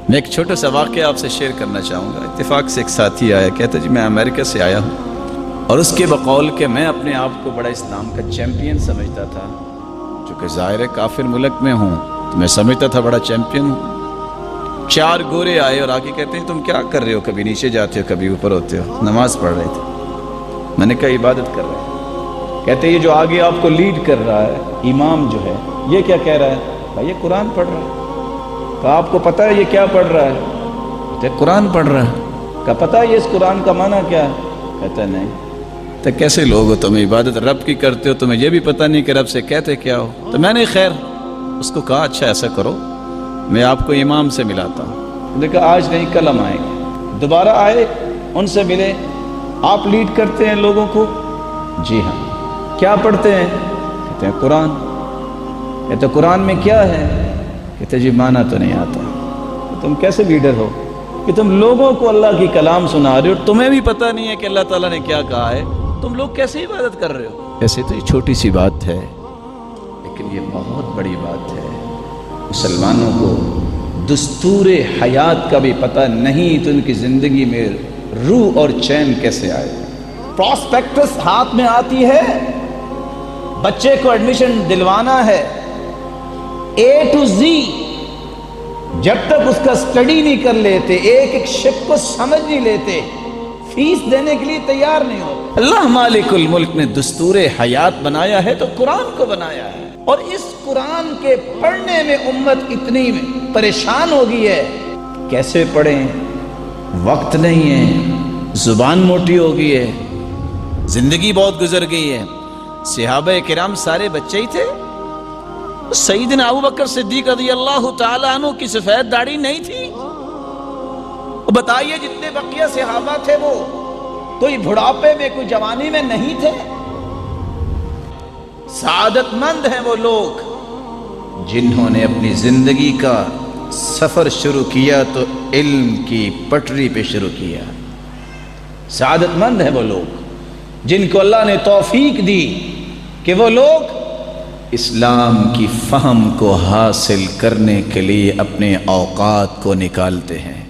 میں ایک چھوٹا سا واقعہ آپ سے شیئر کرنا چاہوں گا۔ اتفاق سے ایک ساتھی آیا، کہتا جی میں امریکہ سے آیا ہوں، اور اس کے بقول کہ میں اپنے آپ کو بڑا اسلام کا چیمپئن سمجھتا تھا، چونکہ ظاہر کافر ملک میں ہوں تو میں سمجھتا تھا بڑا چیمپئن ہوں۔ 4 گورے آئے اور آگے کہتے ہیں تم کیا کر رہے ہو، کبھی نیچے جاتے ہو کبھی اوپر ہوتے ہو۔ نماز پڑھ رہے تھے۔ میں نے کہا عبادت کر رہے ہیں۔ کہتے ہیں یہ جو آگے آپ کو لیڈ کر رہا ہے، امام جو ہے، یہ کیا کہہ رہا ہے؟ بھائی یہ قرآن پڑھ رہا ہے۔ کہا آپ کو پتہ ہے یہ کیا پڑھ رہا ہے؟ کہتے ہیں قرآن پڑھ رہا ہے۔ کہا پتہ ہے یہ اس قرآن کا معنی کیا ہے؟ کہتا ہے نہیں۔ تو کیسے لوگ ہو، تمہیں عبادت رب کی کرتے ہو، تمہیں یہ بھی پتہ نہیں کہ رب سے کہتے کیا ہو؟ تو میں نے خیر اس کو کہا اچھا ایسا کرو، میں آپ کو امام سے ملاتا ہوں۔ دیکھا آج نہیں کل ہم آئیں گے۔ دوبارہ آئے، ان سے ملے۔ آپ لیڈ کرتے ہیں لوگوں کو؟ جی ہاں۔ کیا پڑھتے ہیں؟ کہتے ہیں قرآن۔ کہتے ہیں قرآن میں کیا ہے؟ کہتے ہیں جی معنی تو نہیں آتا۔ تم کیسے لیڈر ہو کہ تم لوگوں کو اللہ کی کلام سنا رہے ہو، تمہیں بھی پتہ نہیں ہے کہ اللہ تعالیٰ نے کیا کہا ہے، تم لوگ کیسے عبادت کر رہے ہو؟ ایسے تو یہ چھوٹی سی بات ہے، لیکن یہ بہت بڑی بات ہے۔ مسلمانوں کو دستور حیات کا بھی پتہ نہیں تو ان کی زندگی میں روح اور چین کیسے آئے؟ پراسپیکٹس ہاتھ میں آتی ہے، بچے کو ایڈمیشن دلوانا ہے، A to Z، جب تک اس کا سٹڈی نہیں کر لیتے، ایک ایک شک کو سمجھ نہیں لیتے، فیس دینے کے لیے تیار نہیں ہوتے۔ اللہ مالک الملک نے دستور حیات بنایا ہے تو قرآن کو بنایا ہے، اور اس قرآن کے پڑھنے میں امت اتنی پریشان ہو گئی ہے، کیسے پڑھیں؟ وقت نہیں ہے، زبان موٹی ہو گئی ہے، زندگی بہت گزر گئی ہے۔ صحابہ کرام سارے بچے ہی تھے۔ سیدنا ابوبکر صدیق رضی اللہ تعالیٰ عنہ کی سفید داڑھی نہیں تھی۔ بتائیے جتنے بقیہ صحابہ تھے وہ کوئی بڑھاپے میں کوئی جوانی میں نہیں تھے۔ سعادت مند ہیں وہ لوگ جنہوں نے اپنی زندگی کا سفر شروع کیا تو علم کی پٹری پہ شروع کیا۔ سعادت مند ہیں وہ لوگ جن کو اللہ نے توفیق دی کہ وہ لوگ اسلام کی فہم کو حاصل کرنے کے لیے اپنے اوقات کو نکالتے ہیں۔